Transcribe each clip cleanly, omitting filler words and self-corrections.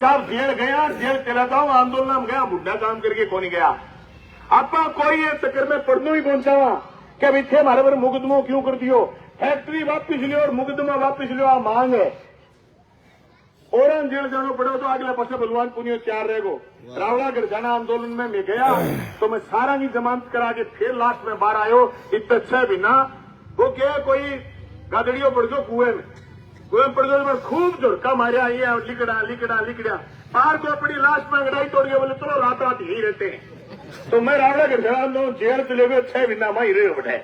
साहब जेल गया, जेल चला जाऊं, आंदोलन में गया, बुढ़ा काम करके को नहीं गया। आपा कोई ये चक्कर में पढ़नो ही कौन सा कि अब इतने हमारे पर मुकदमो क्यों कर दियो, फैक्ट्री वापिस लियो और मुकदमा वापिस लियो, आ मांग है। और जेल जानो पड़ो तो अगले पासे भगवान पुनियो चार रहेगो। रावड़ा गढ़जाना आंदोलन में मैं गया तो मैं सारा की जमानत करा के फिर लास्ट में बाहर आयो। इतने अच्छा बिना वो क्या कोई गादड़ियों पड़ दो कुएं में पड़ दो, मैं खूब झुड़का मारिया, ये लिकड़ा लिकड़ा लिकड़ा पार को अपनी लास्ट में अंगड़ाई तोड़ के बोले चलो रात रात यही रहते हैं। तो मैं रावड़ा गढ़जाना दो जेल चले गए, 6 महीना माही रहे बैठे।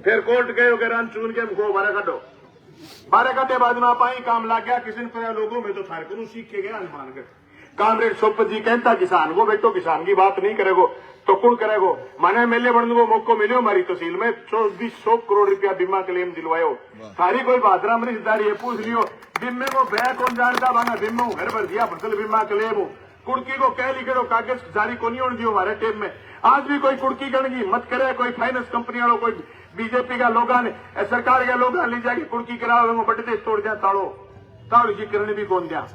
फिर कोर्ट गए गरान चुन के मुखो बारह काटो, 12 घंटे बाद में आप आई काम लग गया। किसी ने लोगों में तो फारकू सीख के गया अनुमान कर। कामरेड सोपत जी कहता किसान को बेटो किसान की बात नहीं करेगो तो कौन करेगो। माने मेले बनने को मौको मिलो हमारी तहसील में 2400 करोड़ रुपया बीमा क्लेम दिलवायो। सारी कोई बहादरा में रिश्तेदारी है, पूछ लियो बीमे को बै कौन जानता भागा बीमा घर भर दिया फसल बीमा क्लेम कुड़की को कह लिखे कागज जारी को नहीं होने दियो हमारे टेम में। आज भी कोई कुड़की गणगी मत करे, कोई फाइनेंस कंपनी वालों कोई बीजेपी का लोग सरकार के लोग ले जाके कुड़की कराओ बटते तोड़ दिया ताड़ो ताड़ जी करने भी कौन दिया।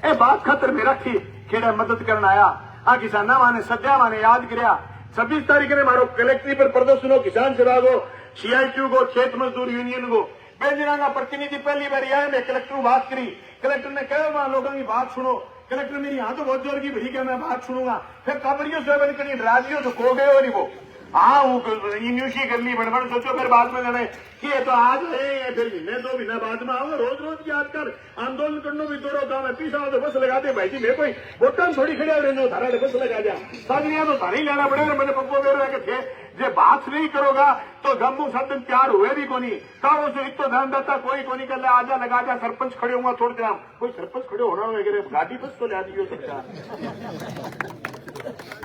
ए बात खतर मेरा खेड़ा मदद करना आया आ किसाना माने सद्या माने याद करया 26 तारीख ने मारो कलेक्ट्री पर प्रदर्शन हो, किसान सभा को, CITU को, खेत मजदूर यूनियन को बेजना का प्रतिनिधि पहली बार आया। मैं कलेक्टर बात करी, कलेक्टर ने कहा वहां लोगों की बात सुनो। कलेक्टर मेरी यहाँ तो बहुत जोर की भरी क्या मैं बात सुनूंगा। फिर काबरियों से बनी करी राजियों तो खो गए हो नहीं वो हाँ यूनिवर्सिटी कर ली बड़बड़ सोचो फिर बाद में जाने कि ये तो आज है फिर महीने 2 महीने बाद में आऊंगा। रोज रोज की आज कर आंदोलन करने भी दौड़ो गाँव में पीछा तो बस लगा दे भाई जी मैं कोई बोटन थोड़ी खड़िया रहने थारा बस लगा दिया साजिया तो थारा ही लेना पड़ेगा। मैंने पप्पो मेरे थे जे बात नहीं करोगा तो गम्बू सदन तैयार हुए भी कोनी तारों से इतो ध्यान देता कोई कोनी कर ले आजा लगा जा सरपंच खड़े होगा थोड़ी देर कोई सरपंच खड़े होना वगैरह गाड़ी बस तो ला दियो सरकार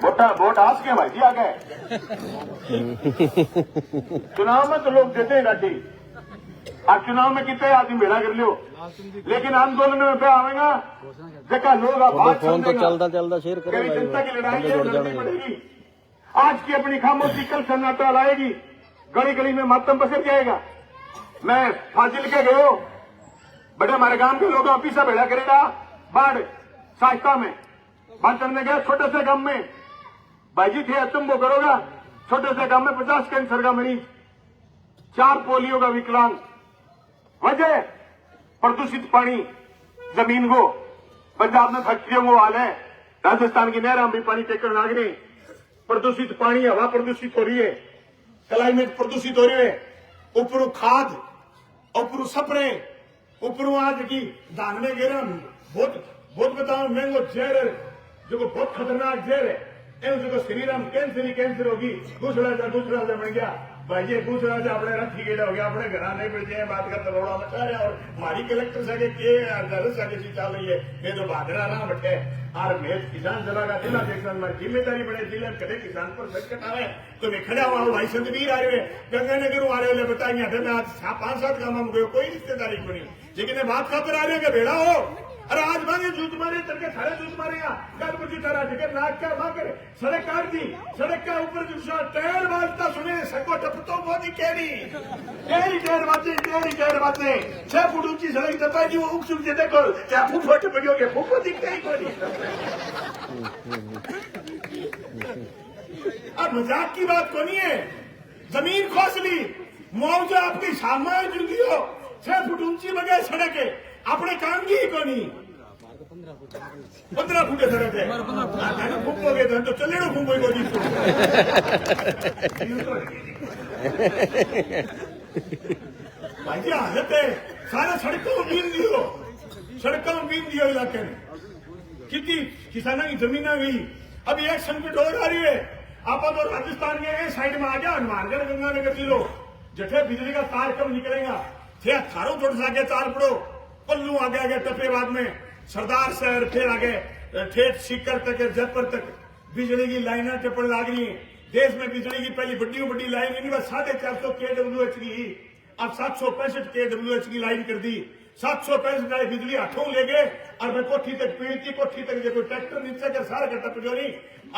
वोट आस के भाई जी आ गए। चुनाव में तो लोग देते हैं गाड़ी, आप चुनाव में कितने आदमी भेड़ा कर लियो, लेकिन आंदोलन में पे आवेगा जगह लोग बात चलता शेयर करें जनता की लड़ाई है लड़नी पड़ेगी। आज की अपनी खामोशी कल सन्नाटा लाएगी, गली गली में मातम पसर जाएगा। मैं फाजिल के गयो बड़े हमारे गांव के लोग पीछा भेड़ा करेगा बाढ़ साहित्या में बात करने गया छोटे से गांव में भाई जी थे तुम वो करोगा। छोटे से गांव में 50 कैंसर का मरीज, 4 पोलियो का विकलांग, वजह प्रदूषित पानी जमीन को पंजाब में फैक्ट्रियों को हाल है, राजस्थान की नहर भी पानी टेकर लाग रही, प्रदूषित पानी हवा प्रदूषित हो रही है, क्लाइमेट प्रदूषित हो रही है, ऊपर खाद ऊपर सपरे ऊपर आज की धान में गिरा बहुत बहुत बताओ महंगो जहर जो बहुत खतरनाक जहर है जो शरीर में कैंसर ही कैंसर होगी। दूसरा बन गया भाई जी दूसरा अपने रथी गेड़ा हो गया अपने घर नहीं मिल जाए बात करते रोड़ा मचा रहे और हमारी कलेक्टर सके के चल रही है ये तो बहादरा ना बैठे और मैं किसान सभा का जिला देखना मैं जिम्मेदारी बड़े जिले में कदे किसान पर संकट आवे तो मैं खड़ा हुआ हूँ। भाई संतवीर आ रहे गंगानगर आ रहे बताइए मैं आज 5-7 काम हम गए कोई रिश्तेदारी को नहीं, लेकिन बात खातर आ रहे हैं कि भेड़ा हो अरे आज मांगे जूत मारे चढ़ सारे जूत मारे घर पर तारा टिकट नाक का मां करे सड़क काट दी सड़क का ऊपर दूसरा टायर बाजता सुने सको टपतो बहुत ही टेढ़ी बातें 6 फुट ऊंची सड़क दबाई जी वो उक सुख जे देखो क्या फुफट पड़ियो के फुफो दिखते ही कोनी। अब मजाक की बात कोनी है, जमीन खोसली मुआवजा आपकी सामान जुगी हो 6 फुट ऊंची बगैर सड़क है अपने काम की कोनी 15 फुट सड़क है फूकोगे तो चले फूको भाई जी हालत है सारा सड़कों में बीन दियो इलाके में कितनी किसानों की जमीन गई। अब एक संकट और आ रही है आप तो राजस्थान के साइड में आ गया हनुमानगढ़ गंगानगर जिलो जठे बिजली का तार कब निकलेगा थे थारो जोड़ सके तार पड़ो पल्लू आगे टपेबाद में सरदार शहर फिर आगे ठेठ सीकर तक जयपुर तक बिजली की लाइनें टपड़ लाग रही है। देश में बिजली की पहली बड़ी लाइन 450 kWh की अब 765 kWh की लाइन कर दी। 765 वाली बिजली हाथों ले गए और मैं कोठी तक पीड़ती कोठी तक जो ट्रैक्टर नीचे कर सारा कट्टा पजोरी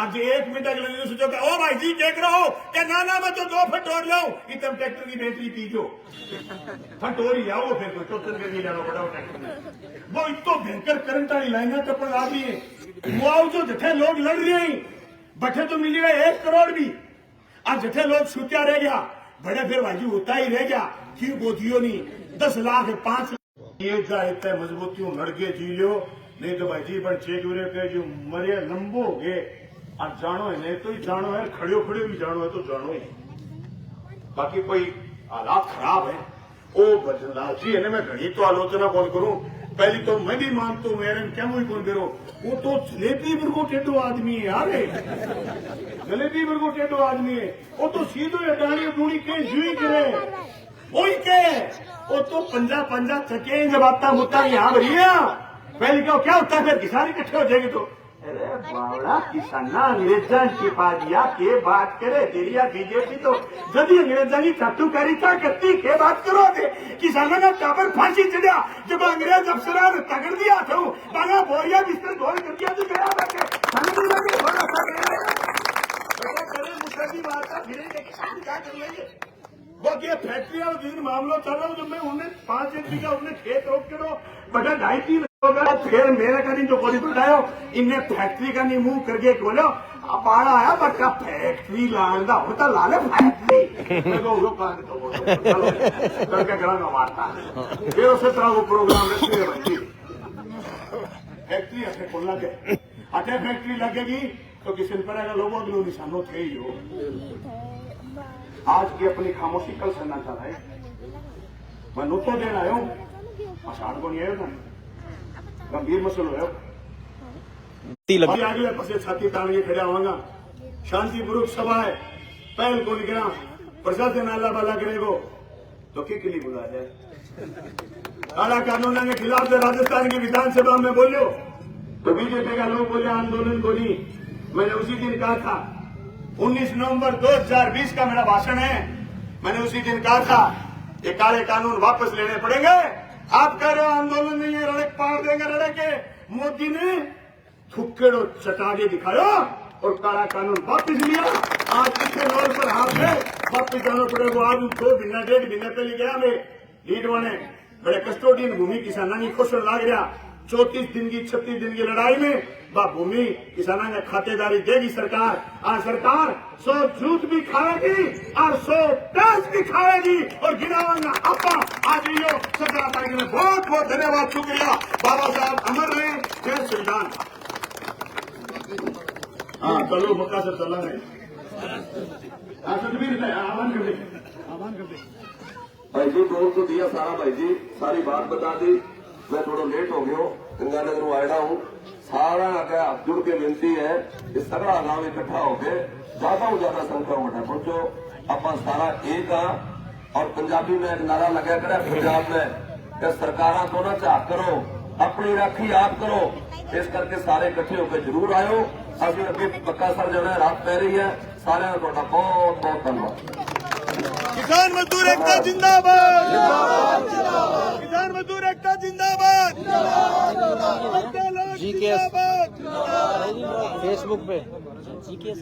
आज 1 मिनट अगले दिन सोचो कि ओ भाई जी देख रहा हो कि ना मैं तो 2 फट और लाऊं इतम ट्रैक्टर की बैटरी पी जो फटोरी आओ फिर कोई टोटल के लिए जाना पड़ा ट्रैक्टर वो इतो भयंकर करंट वाली लाइना टपड़ आ रही है मुआवजो जठे लोग लड़ रहे हैं बठे तो मिली हुई 1 करोड़ भी आज जठे लोग छूटिया रह गया बड़े फिर भाई होता ही रह गया क्यों बोधियो नहीं 10 लाख 5 ये जाए इतने मजबूतियों लड़के जी लो नहीं तो भाई जी बन चेक वीरे के जो मरे लंबो हो गए अब जानो है नहीं तो ही जानो है खड़े भी जानो है तो जानो ही बाकी कोई हालात खराब है ओ बदलाव जी है मैं घड़ी तो आलोचना कौन करूं पहली तो मैं भी मानता हूं मेरे क्या मुझे कौन करो वो तो जलेबी बिरगो टेडो आदमी है यार जलेबी बिरगो टेडो आदमी है वो तो सीधो डाणी डूणी के जुई करे वही के वो तो पंजा थके जब आता मुद्दा यहाँ भरिया पहले क्या होता है फिर किसान इकट्ठे हो जाएंगे तो अरे बावड़ा किसाना अंग्रेजा छिपा दिया के बात करे तेरिया बीजेपी तो जब अंग्रेजा की चाटुकारी क्या करती के बात करो दे किसानों ने टापर फांसी चढ़ा जब अंग्रेज अफसरा ने तगड़ दिया था बागा बोरिया बिस्तर धोल कर दिया तो गया किसान क्या कर लेंगे वो क्या फैक्ट्री और जिन मामलों चल रहा हूँ जब मैं उन्हें 5 एक बीघा उन्हें खेत रोक के दो बड़ा 2.5-3 होगा फिर मेरे का नहीं जो गोली बढ़ायो इन्हें फैक्ट्री का नहीं मुंह करके बोलो अब आड़ा आया बच्चा फैक्ट्री लांदा होता लाले फैक्ट्री करके कराना मारता फिर उसे तरह वो प्रोग्राम रखते हैं बच्ची फैक्ट्री ऐसे खोलना के अच्छा फैक्ट्री लगेगी तो किसी पर अगर लोगों के निशानों थे ही हो आज की अपनी खामोशी कल सुनना चाह रहा है मैं नुतो देना आयो आषाढ़ को नहीं आयो ना गंभीर मसलो है आगे पसे छाती तान के खड़ा होगा शांतिपूर्वक सभा है पहल को निकला प्रशासन अल्लाह बाला करेगो तो के लिए बुला जाए काला कानून के खिलाफ राजस्थान की विधानसभा में बोलो तो बीजेपी का लोग बोले आंदोलन को नहीं मैंने उसी दिन कहा था 19 नवंबर 2020 का मेरा भाषण है मैंने उसी दिन कहा था ये काले कानून वापस लेने पड़ेंगे आप कह रहे हो आंदोलन नहीं है रड़क पार देंगे रड़के मोदी ने थुक्केड़ो चटाके दिखाया और काला कानून वापस लिया आज कितने नोट पर हाथ है वापस जाना पड़ेगा आज 2 महीना 1.5 महीने पहले गया मैं लीड बने बड़े कस्टोडियन भूमि किसाना की घोषणा लग गया 34 दिन की 36 दिन की लड़ाई में भूमि किसानों ने खातेदारी देगी सरकार आज सरकार 100 झूठ भी खाएगी और 100 टैक्स भी खाएगी और गिनावंगा आपा आज यो 17 तारीख में बहुत बहुत धन्यवाद शुक्रिया बाबा साहब अमर रहे जय संविधान हाँ चलो मक्का से चला है आह्वान कर दे भाई जी बोल तो दिया सारा भाई जी सारी बात बता दी मैं थोड़ा लेट हो गया गंगानगर आया हूँ सारा आगे हाथ जुड़ के विनती है कि सगड़ा गांव इकट्ठा होकर ज्यादा संख्या में पहुंचो अपन सारा एक और पंजाबी में एक नारा लगा करे पंजाब में कि सरकारा तो ना चाह करो अपनी राखी आप करो इस करके सारे इकट्ठे होकर जरूर आयो अभी अगे पक्का सर जो है रात पै रही है सारे का बहुत बहुत धन्यवाद किसान मजदूर एकता जिंदाबाद किसान मजदूर एकता जिंदाबाद जीके फेसबुक पे जीके